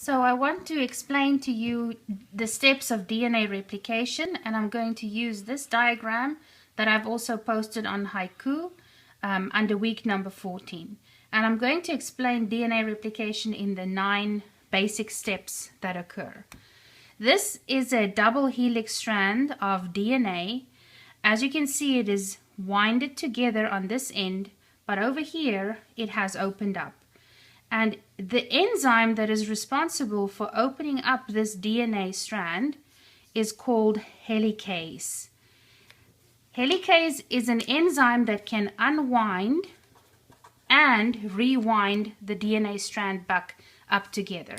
So I want to explain to you the steps of DNA replication, and I'm going to use this diagram that I've also posted on Haiku under week number 14. And I'm going to explain DNA replication in the 9 basic steps that occur. This is a double helix strand of DNA. As you can see, it is winded together on this end, but over here it has opened up. And the enzyme that is responsible for opening up this DNA strand is called helicase. Helicase is an enzyme that can unwind and rewind the DNA strand back up together.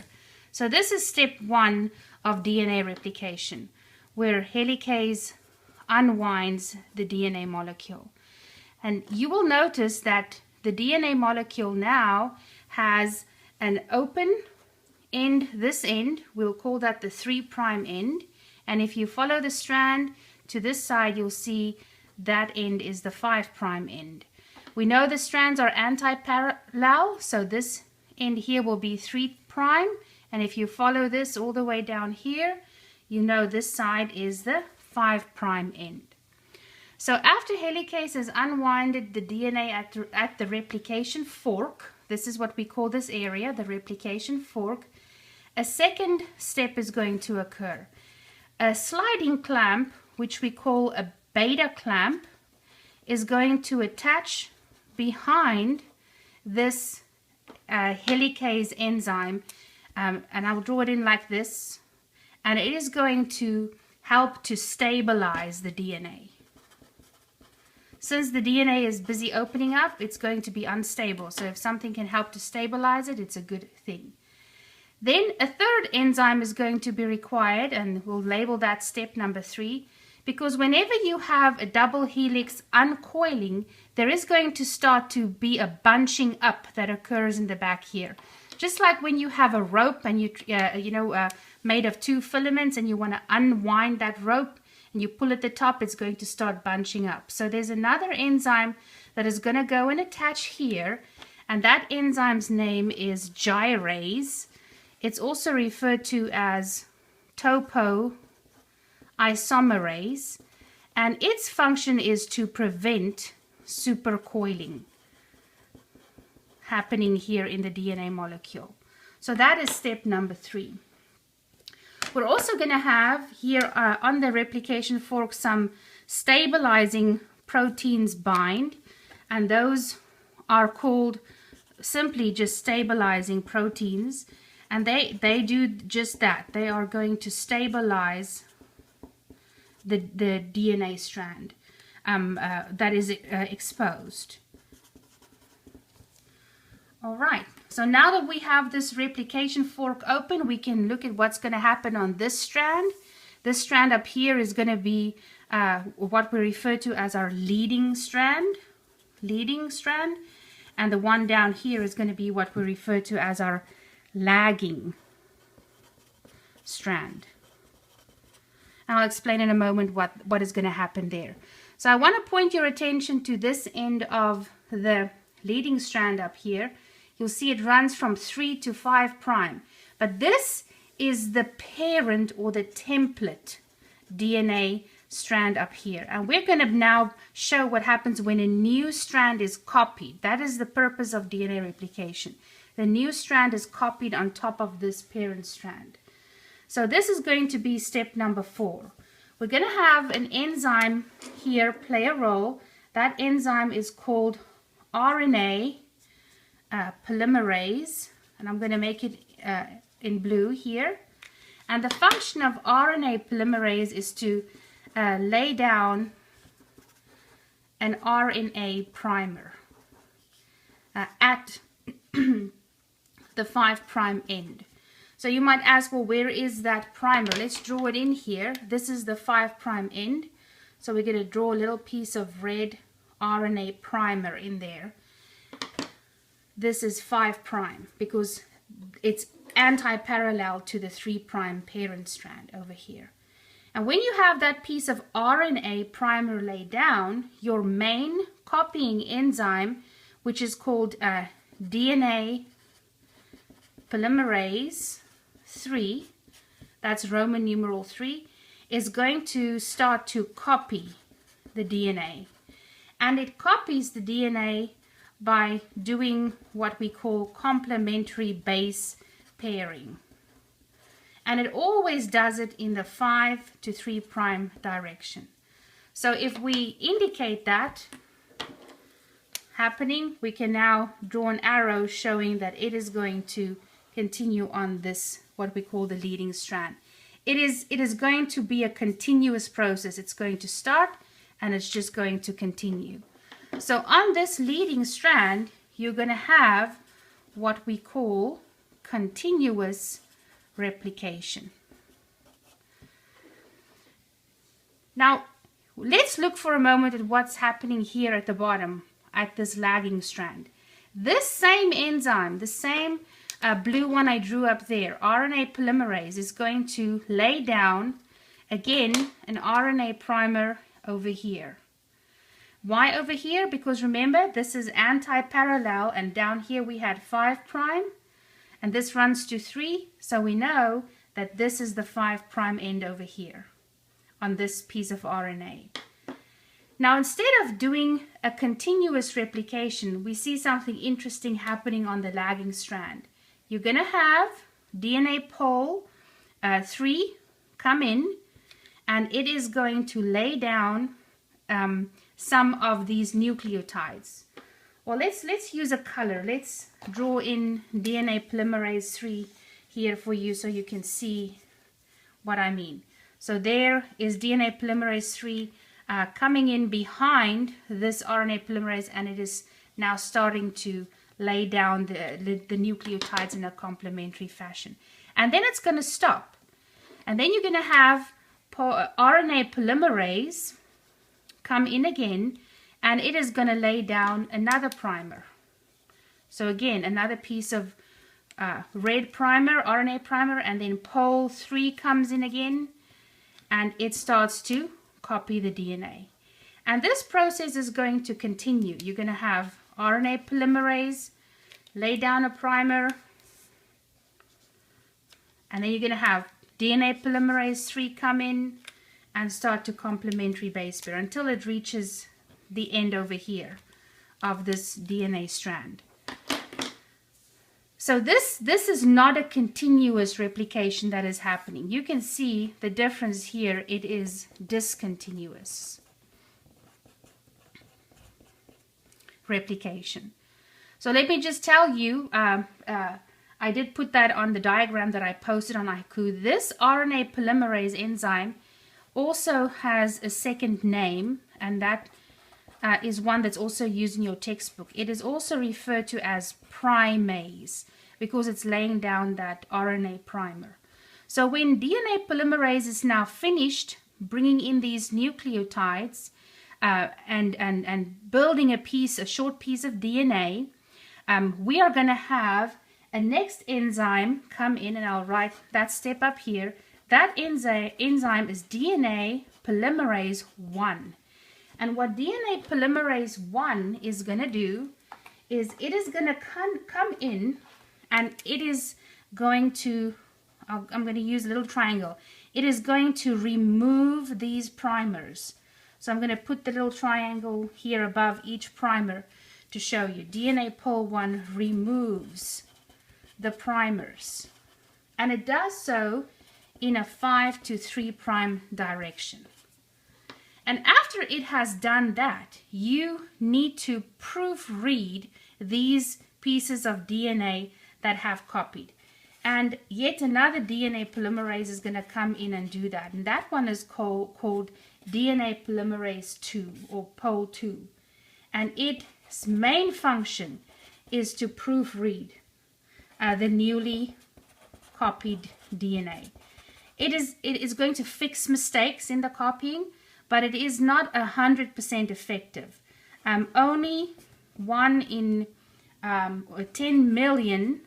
So this is step 1 of DNA replication, where helicase unwinds the DNA molecule. And you will notice that the DNA molecule now has an open end, this end, we'll call that the 3' end. And if you follow the strand to this side, you'll see that end is the 5' end. We know the strands are anti-parallel, so this end here will be 3'. And if you follow this all the way down here, you know this side is the 5' end. So after helicase has unwinded the DNA at the replication fork, this is what we call this area, the replication fork, a second step is going to occur. A sliding clamp, which we call a beta clamp, is going to attach behind this helicase enzyme, and I'll draw it in like this, and it is going to help to stabilize the DNA. Since the DNA is busy opening up, it's going to be unstable. So if something can help to stabilize it, it's a good thing. Then a third enzyme is going to be required, and we'll label that step number 3, because whenever you have a double helix uncoiling, there is going to start to be a bunching up that occurs in the back here. Just like when you have a rope and made of 2 filaments and you want to unwind that rope, and you pull at the top, it's going to start bunching up. So there's another enzyme that is going to go and attach here, and that enzyme's name is gyrase. It's also referred to as topoisomerase, and its function is to prevent supercoiling happening here in the DNA molecule. So that is step number 3. We're also going to have here on the replication fork some stabilizing proteins bind, and those are called simply just stabilizing proteins, and they do just that. They are going to stabilize the DNA strand that is exposed. All right, so now that we have this replication fork open, we can look at what's going to happen on this strand. This strand up here is going to be what we refer to as our leading strand, and the one down here is going to be what we refer to as our lagging strand. And I'll explain in a moment what is going to happen there. So I want to point your attention to this end of the leading strand up here. You'll see it runs from 3' to 5', but this is the parent or the template DNA strand up here. And we're going to now show what happens when a new strand is copied. That is the purpose of DNA replication. The new strand is copied on top of this parent strand. So this is going to be step number 4. We're going to have an enzyme here play a role. That enzyme is called RNA polymerase, and I'm going to make it in blue here. And the function of RNA polymerase is to lay down an RNA primer at the 5' end. So you might ask, well, where is that primer? Let's draw it in here. This is the 5' end. So we're going to draw a little piece of red RNA primer in there. This is 5' because it's anti-parallel to the 3' parent strand over here. And when you have that piece of RNA primer laid down, your main copying enzyme, which is called DNA polymerase, 3, that's Roman numeral 3, is going to start to copy the DNA. And it copies the DNA by doing what we call complementary base pairing. And it always does it in the 5 to 3' direction. So if we indicate that happening, we can now draw an arrow showing that it is going to continue on this, what we call the leading strand. It is going to be a continuous process. It's going to start and it's just going to continue. So on this leading strand, you're going to have what we call continuous replication. Now, let's look for a moment at what's happening here at the bottom, at this lagging strand. This same enzyme, the same blue one I drew up there, RNA polymerase, is going to lay down, again, an RNA primer over here. Why over here? Because remember, this is anti-parallel, and down here we had 5', and this runs to 3, so we know that this is the 5' end over here on this piece of RNA. Now, instead of doing a continuous replication, we see something interesting happening on the lagging strand. You're going to have DNA pol 3 come in, and it is going to lay down some of these nucleotides. Well, let's use a color. Let's draw in DNA polymerase 3 here for you so you can see what I mean. So there is DNA polymerase 3 coming in behind this RNA polymerase, and it is now starting to lay down the nucleotides in a complementary fashion. And then it's going to stop. And then you're going to have RNA polymerase come in again, and it is going to lay down another primer. So again, another piece of red primer, RNA primer, and then pol 3 comes in again, and it starts to copy the DNA. And this process is going to continue. You're going to have RNA polymerase lay down a primer, and then you're going to have DNA polymerase 3 come in and start to complementary base pair until it reaches the end over here of this DNA strand. So this is not a continuous replication that is happening. You can see the difference here. It is discontinuous replication. So let me just tell you, I did put that on the diagram that I posted on Haiku. This RNA polymerase enzyme also has a second name, and that is one that's also used in your textbook. It is also referred to as primase because it's laying down that RNA primer. So when DNA polymerase is now finished bringing in these nucleotides and building a short piece of DNA, we are going to have a next enzyme come in, and I'll write that step up here. That enzyme is DNA polymerase 1. And what DNA polymerase 1 is going to do is it is going to come in, and it is going to, I'm going to use a little triangle. It is going to remove these primers. So I'm going to put the little triangle here above each primer to show you. DNA pol 1 removes the primers. And it does so in a 5 to 3' direction. And after it has done that, you need to proofread these pieces of DNA that have copied. And yet another DNA polymerase is going to come in and do that. And that one is called DNA polymerase 2 or pol 2. And its main function is to proofread the newly copied DNA. It is going to fix mistakes in the copying, but it is not 100% effective. Only 1 in 10 million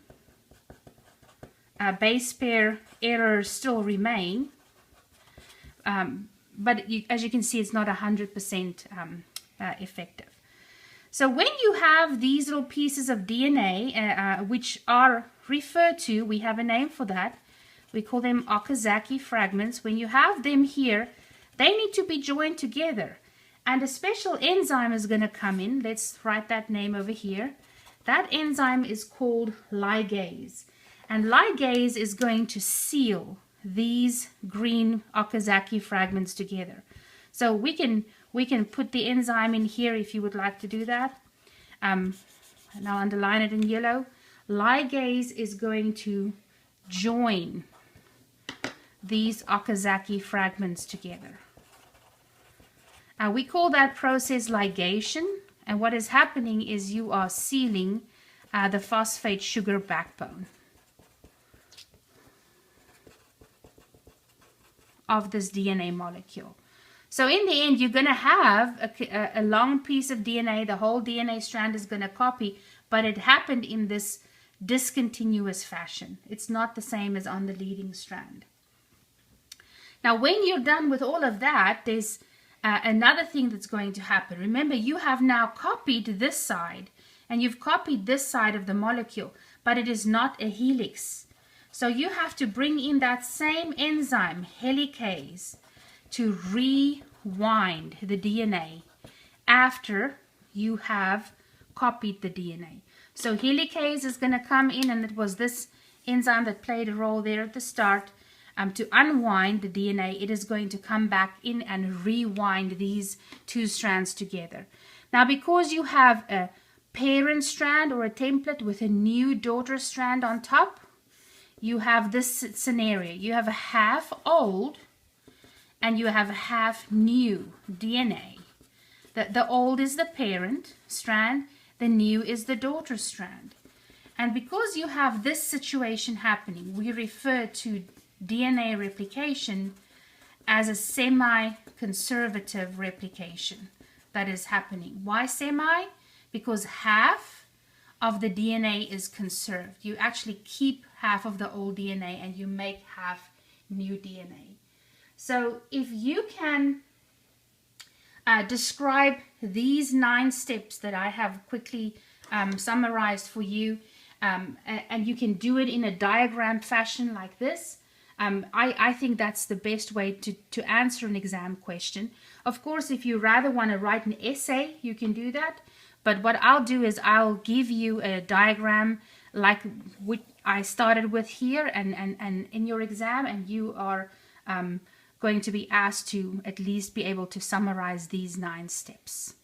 base pair errors still remain, but as you can see, it's not 100% effective. So when you have these little pieces of DNA, which are referred to, we have a name for that, We call them Okazaki fragments. When you have them here, they need to be joined together. And a special enzyme is going to come in. Let's write that name over here. That enzyme is called ligase. And ligase is going to seal these green Okazaki fragments together. So we can put the enzyme in here if you would like to do that. And I'll underline it in yellow. Ligase is going to join these Okazaki fragments together. We call that process ligation, and what is happening is you are sealing the phosphate sugar backbone of this DNA molecule. So in the end, you're going to have a long piece of DNA. The whole DNA strand is going to copy, but it happened in this discontinuous fashion. It's not the same as on the leading strand. Now, when you're done with all of that, there's another thing that's going to happen. Remember, you have now copied this side, and you've copied this side of the molecule, but it is not a helix. So you have to bring in that same enzyme, helicase, to rewind the DNA after you have copied the DNA. So helicase is going to come in, and it was this enzyme that played a role there at the start. To unwind the DNA, it is going to come back in and rewind these two strands together. Now, because you have a parent strand or a template with a new daughter strand on top, you have this scenario. You have a half old and you have a half new DNA. The old is the parent strand, the new is the daughter strand. And because you have this situation happening, we refer to DNA replication as a semi-conservative replication that is happening. Why semi? Because half of the DNA is conserved. You actually keep half of the old DNA and you make half new DNA. So if you can describe these 9 steps that I have quickly summarized for you, and you can do it in a diagram fashion like this, I think that's the best way to answer an exam question. Of course, if you rather want to write an essay, you can do that. But what I'll do is I'll give you a diagram like what I started with here and in your exam, and you are going to be asked to at least be able to summarize these 9 steps.